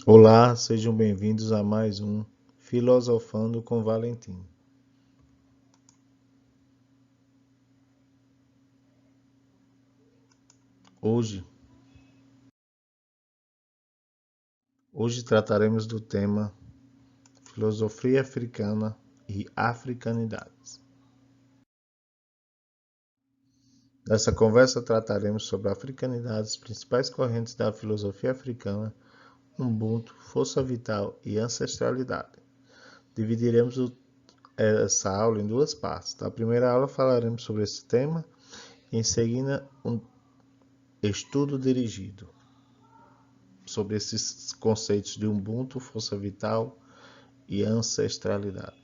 Olá, sejam bem-vindos a mais um Filosofando com Valentim. Hoje trataremos do tema Filosofia Africana e Africanidades. Nessa conversa trataremos sobre a africanidade, as principais correntes da filosofia africana, Ubuntu, força vital e ancestralidade. Dividiremos essa aula em duas partes. Na primeira aula falaremos sobre esse tema e em seguida um estudo dirigido sobre esses conceitos de Ubuntu, força vital e ancestralidade.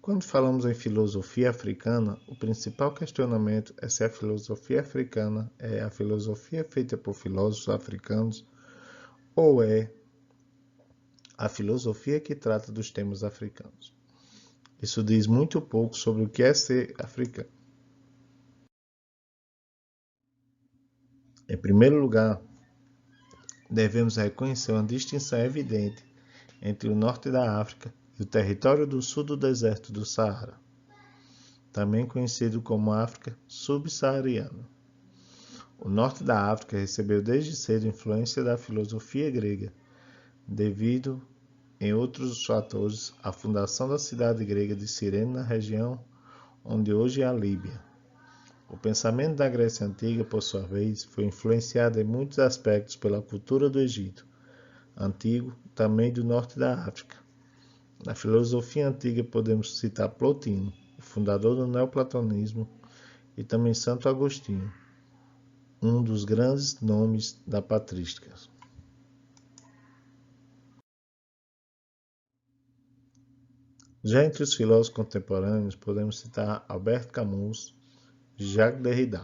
Quando falamos em filosofia africana, o principal questionamento é se a filosofia africana é a filosofia feita por filósofos africanos ou é a filosofia que trata dos temas africanos. Isso diz muito pouco sobre o que é ser africano. Em primeiro lugar, devemos reconhecer uma distinção evidente entre o norte da África e o território do sul do deserto do Saara, também conhecido como África subsaariana. O norte da África recebeu desde cedo influência da filosofia grega, devido, em outros fatores, à fundação da cidade grega de Cirene na região onde hoje é a Líbia. O pensamento da Grécia Antiga, por sua vez, foi influenciado em muitos aspectos pela cultura do Egito Antigo, também do norte da África. Na filosofia antiga podemos citar Plotino, o fundador do neoplatonismo, e também Santo Agostinho, um dos grandes nomes da patrística. Já entre os filósofos contemporâneos podemos citar Albert Camus, Jacques Derrida,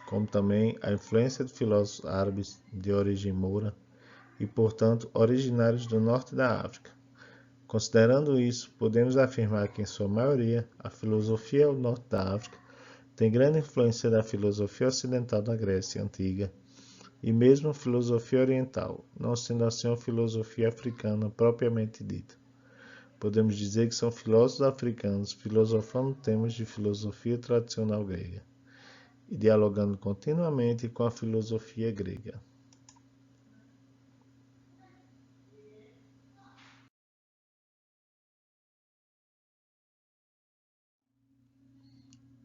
como também a influência de filósofos árabes de origem moura e, portanto, originários do norte da África. Considerando isso, podemos afirmar que, em sua maioria, a filosofia ao norte da África tem grande influência da filosofia ocidental da Grécia Antiga e mesmo a filosofia oriental, não sendo assim uma filosofia africana propriamente dita. Podemos dizer que são filósofos africanos filosofando temas de filosofia tradicional grega e dialogando continuamente com a filosofia grega.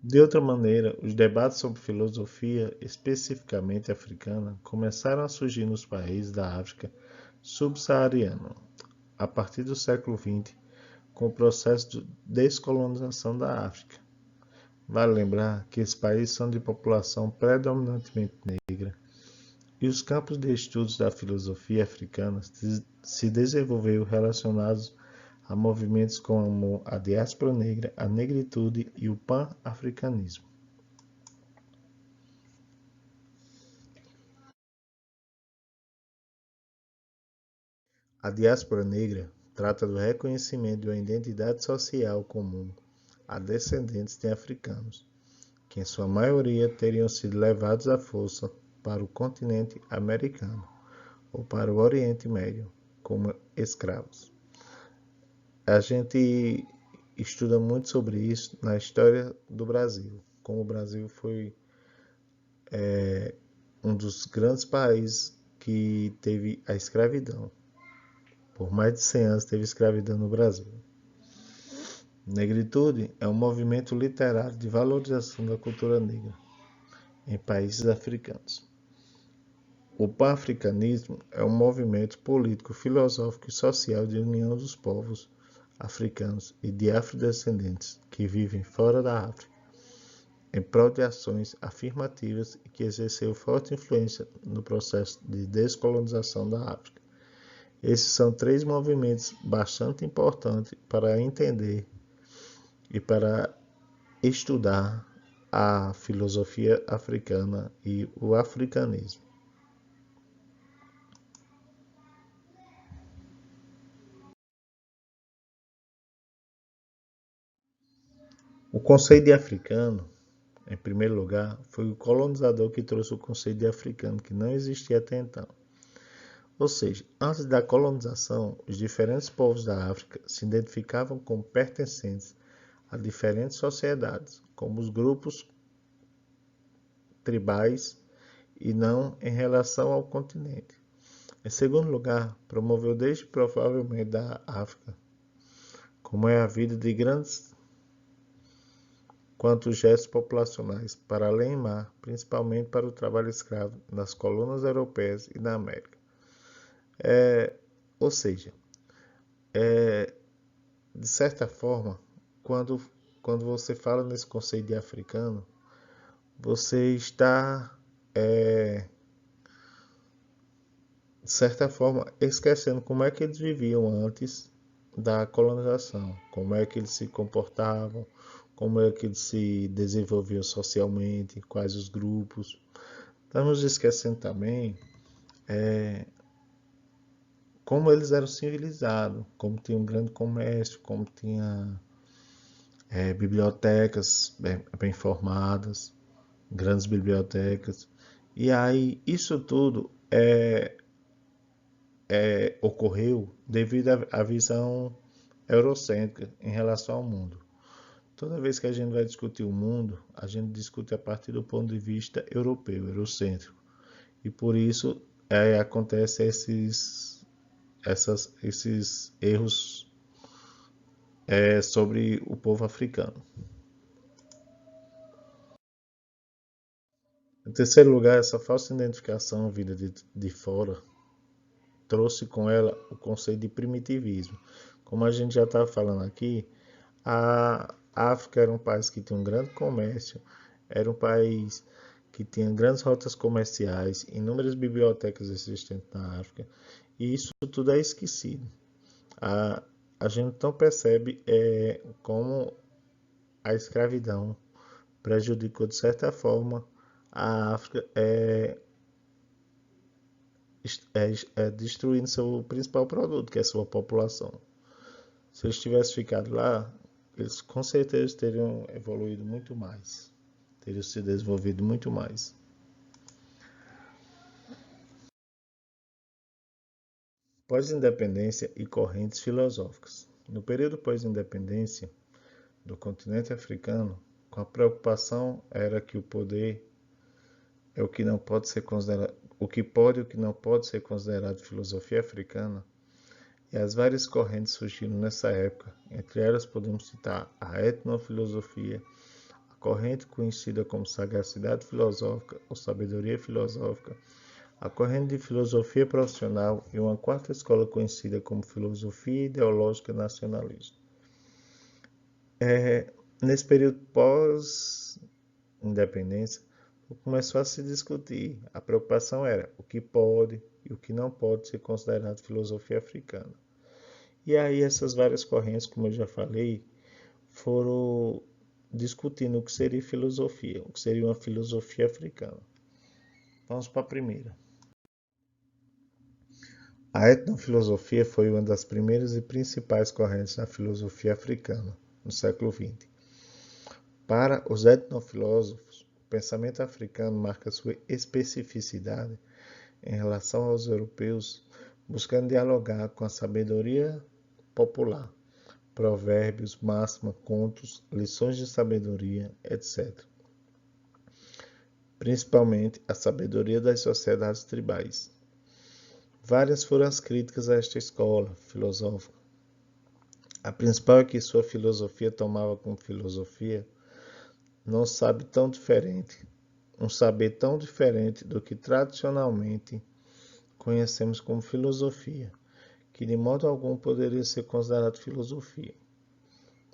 De outra maneira, os debates sobre filosofia especificamente africana começaram a surgir nos países da África subsaariana a partir do século XX, com o processo de descolonização da África. Vale lembrar que esses países são de população predominantemente negra e os campos de estudos da filosofia africana se desenvolveram relacionados a movimentos como a diáspora negra, a negritude e o pan-africanismo. A diáspora negra trata do reconhecimento de uma identidade social comum a descendentes de africanos, que em sua maioria teriam sido levados à força para o continente americano ou para o Oriente Médio como escravos. A gente estuda muito sobre isso na história do Brasil, como o Brasil foi um dos grandes países que teve a escravidão. Por mais de 100 anos teve escravidão no Brasil. Negritude é um movimento literário de valorização da cultura negra em países africanos. O pan-africanismo é um movimento político, filosófico e social de união dos povos africanos e de afrodescendentes que vivem fora da África, em prol de ações afirmativas e que exerceu forte influência no processo de descolonização da África. Esses são três movimentos bastante importantes para entender e para estudar a filosofia africana e o africanismo. O conceito de africano, em primeiro lugar, foi o colonizador que trouxe o conceito de africano, que não existia até então. Ou seja, antes da colonização, os diferentes povos da África se identificavam como pertencentes a diferentes sociedades, como os grupos tribais e não em relação ao continente. Em segundo lugar, promoveu desde provavelmente da África, como é a vida de grandes quanto os gestos populacionais para além-mar, principalmente para o trabalho escravo nas colônias europeias e na América. Ou seja, de certa forma, quando você fala nesse conceito de africano, você está, de certa forma, esquecendo como é que eles viviam antes da colonização, como é que eles se comportavam, como é que eles se desenvolviam socialmente, quais os grupos. Estamos esquecendo também como eles eram civilizados, como tinha um grande comércio, como tinha bibliotecas bem formadas, grandes bibliotecas. E aí isso tudo ocorreu devido à visão eurocêntrica em relação ao mundo. Toda vez que a gente vai discutir o mundo, a gente discute a partir do ponto de vista europeu, eurocêntrico. E por isso acontecem esses erros sobre o povo africano. Em terceiro lugar, essa falsa identificação vinda de fora trouxe com ela o conceito de primitivismo. Como a gente já estava falando aqui, a África era um país que tinha um grande comércio, era um país que tinha grandes rotas comerciais, inúmeras bibliotecas existentes na África, e isso tudo é esquecido. A gente não percebe como a escravidão prejudicou de certa forma a África destruindo seu principal produto, que é a sua população. Se eles tivessem ficado lá, eles com certeza teriam evoluído muito mais, teriam se desenvolvido muito mais. Pós-independência e correntes filosóficas. No período pós-independência do continente africano, a preocupação era que o poder é o que não pode ser considerado, o que pode e o que não pode ser considerado filosofia africana, e as várias correntes surgiram nessa época. Entre elas podemos citar a etnofilosofia, a corrente conhecida como sagacidade filosófica ou sabedoria filosófica, a corrente de filosofia profissional e uma quarta escola conhecida como filosofia ideológica nacionalista. Nesse período pós-independência, começou a se discutir. A preocupação era o que pode e o que não pode ser considerado filosofia africana. E aí essas várias correntes, como eu já falei, foram discutindo o que seria filosofia, o que seria uma filosofia africana. Vamos para a primeira. A etnofilosofia foi uma das primeiras e principais correntes na filosofia africana, no século XX. Para os etnofilósofos, o pensamento africano marca sua especificidade em relação aos europeus, buscando dialogar com a sabedoria popular, provérbios, máximas, contos, lições de sabedoria, etc. Principalmente a sabedoria das sociedades tribais. Várias foram as críticas a esta escola filosófica. A principal é que sua filosofia tomava como filosofia um saber tão diferente do que tradicionalmente conhecemos como filosofia, que de modo algum poderia ser considerado filosofia.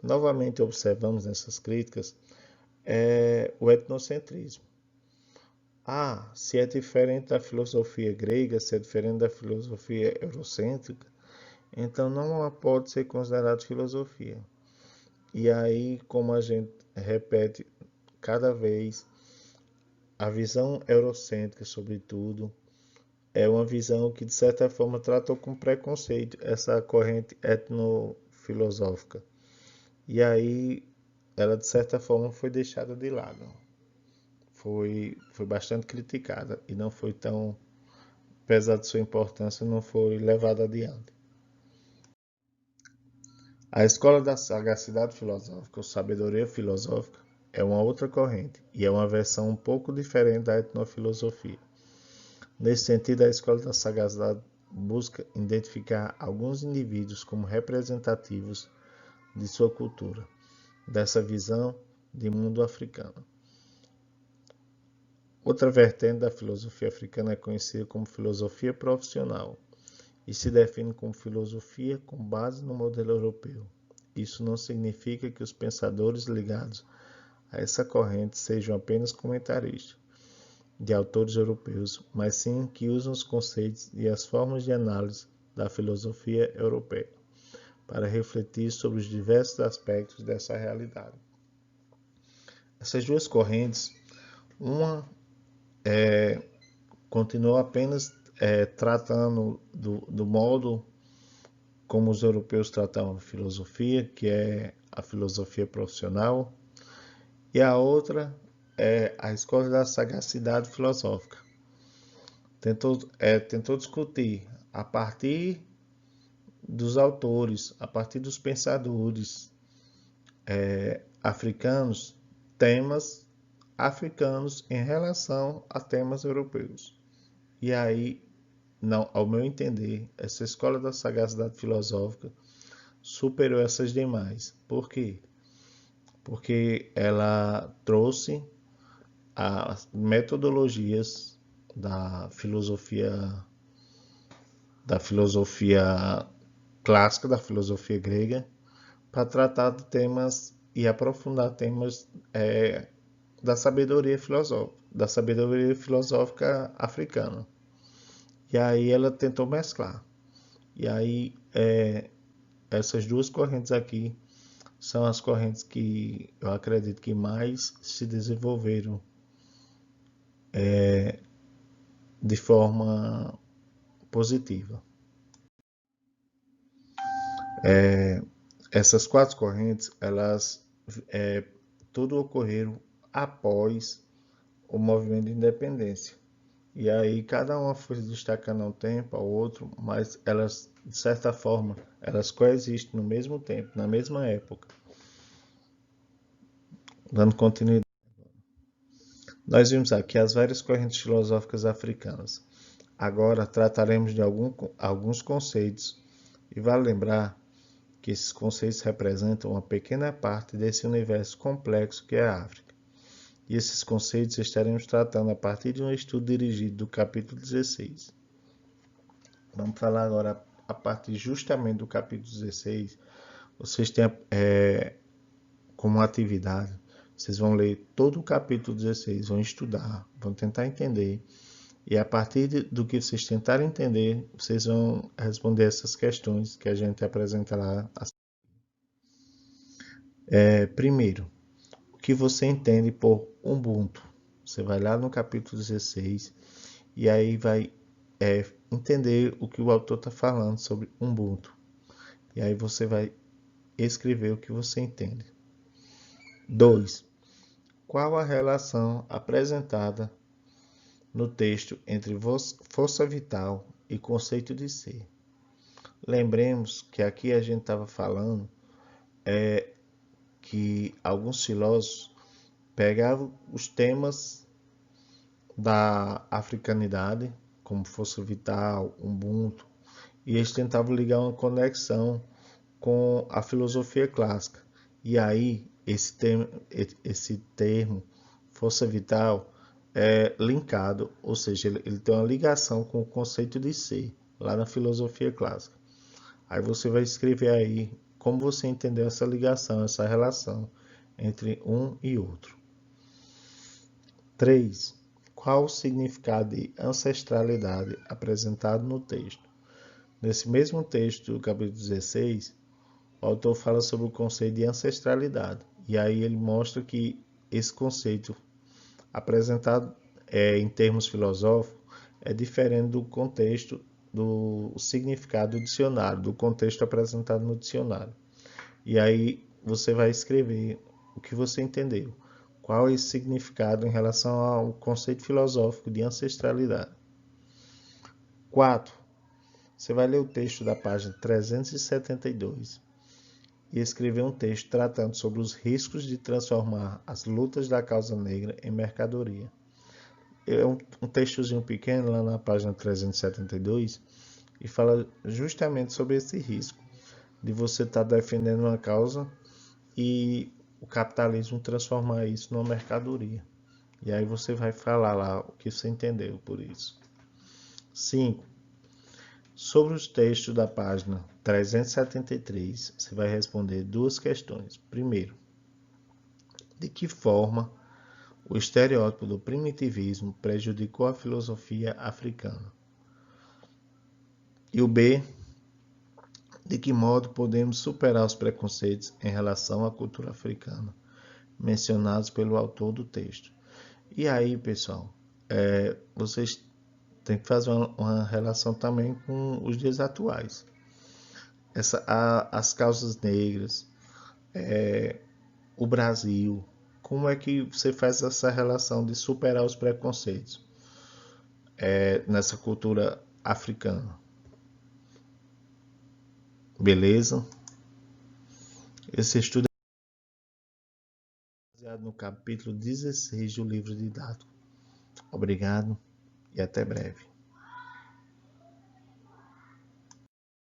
Novamente observamos nessas críticas o etnocentrismo. Se é diferente da filosofia grega, se é diferente da filosofia eurocêntrica, então não pode ser considerado filosofia. E aí, como a gente repete cada vez, a visão eurocêntrica, sobretudo, é uma visão que, de certa forma, tratou com preconceito essa corrente etnofilosófica. E aí, ela, de certa forma, foi deixada de lado. Foi bastante criticada e não foi tão apesar de sua importância, não foi levada adiante. A escola da sagacidade filosófica, ou sabedoria filosófica, é uma outra corrente e é uma versão um pouco diferente da etnofilosofia. Nesse sentido, a escola da sagacidade busca identificar alguns indivíduos como representativos de sua cultura, dessa visão de mundo africano. Outra vertente da filosofia africana é conhecida como filosofia profissional e se define como filosofia com base no modelo europeu. Isso não significa que os pensadores ligados a essa corrente sejam apenas comentaristas de autores europeus, mas sim que usam os conceitos e as formas de análise da filosofia europeia para refletir sobre os diversos aspectos dessa realidade. Essas duas correntes, uma continuou apenas tratando do modo como os europeus tratavam a filosofia, que é a filosofia profissional, e a outra é a escola da sagacidade filosófica. Tentou discutir a partir dos autores, a partir dos pensadores africanos, temas africanos em relação a temas europeus. E aí, não, ao meu entender, essa escola da sagacidade filosófica superou essas demais. Por quê? Porque ela trouxe as metodologias da filosofia clássica, da filosofia grega, para tratar de temas e aprofundar temas da sabedoria filosófica africana. E aí ela tentou mesclar. E aí essas duas correntes aqui são as correntes que eu acredito que mais se desenvolveram de forma positiva. Essas quatro correntes, elas tudo ocorreram após o movimento de independência. E aí cada uma foi destacando um tempo ao outro, mas elas, de certa forma, elas coexistem no mesmo tempo, na mesma época. Dando continuidade. Nós vimos aqui as várias correntes filosóficas africanas. Agora trataremos de alguns conceitos e vale lembrar que esses conceitos representam uma pequena parte desse universo complexo que é a África. E esses conceitos estaremos tratando a partir de um estudo dirigido do capítulo 16. Vamos falar agora a partir justamente do capítulo 16. Vocês têm como atividade, vocês vão ler todo o capítulo 16, vão estudar, vão tentar entender. E a partir do que vocês tentarem entender, vocês vão responder essas questões que a gente apresentará. Primeiro, o que você entende por Ubuntu? Você vai lá no capítulo 16 e aí vai entender o que o autor está falando sobre Ubuntu. E aí você vai escrever o que você entende. 2. Qual a relação apresentada no texto entre força vital e conceito de ser? Lembremos que aqui a gente estava falando que alguns filósofos pegavam os temas da africanidade, como força vital, Ubuntu, e eles tentavam ligar uma conexão com a filosofia clássica. E aí, esse termo força vital, é linkado, ou seja, ele tem uma ligação com o conceito de ser, lá na filosofia clássica. Aí você vai escrever aí como você entendeu essa ligação, essa relação entre um e outro. 3. Qual o significado de ancestralidade apresentado no texto? Nesse mesmo texto do capítulo 16, o autor fala sobre o conceito de ancestralidade. E aí ele mostra que esse conceito apresentado em termos filosóficos é diferente do contexto, do significado do dicionário, do contexto apresentado no dicionário. E aí você vai escrever o que você entendeu. Qual é esse significado em relação ao conceito filosófico de ancestralidade? 4. Você vai ler o texto da página 372 e escrever um texto tratando sobre os riscos de transformar as lutas da causa negra em mercadoria. É um textozinho pequeno lá na página 372 e fala justamente sobre esse risco de você estar defendendo uma causa e o capitalismo transformar isso numa mercadoria. E aí você vai falar lá o que você entendeu por isso. 5. Sobre os textos da página 373, você vai responder duas questões. Primeiro, de que forma o estereótipo do primitivismo prejudicou a filosofia africana? E o B, de que modo podemos superar os preconceitos em relação à cultura africana, mencionados pelo autor do texto? E aí, pessoal, vocês têm que fazer uma relação também com os dias atuais. As causas negras, o Brasil, como é que você faz essa relação de superar os preconceitos nessa cultura africana? Beleza? Esse estudo é baseado no capítulo 16 do livro didático. Obrigado e até breve.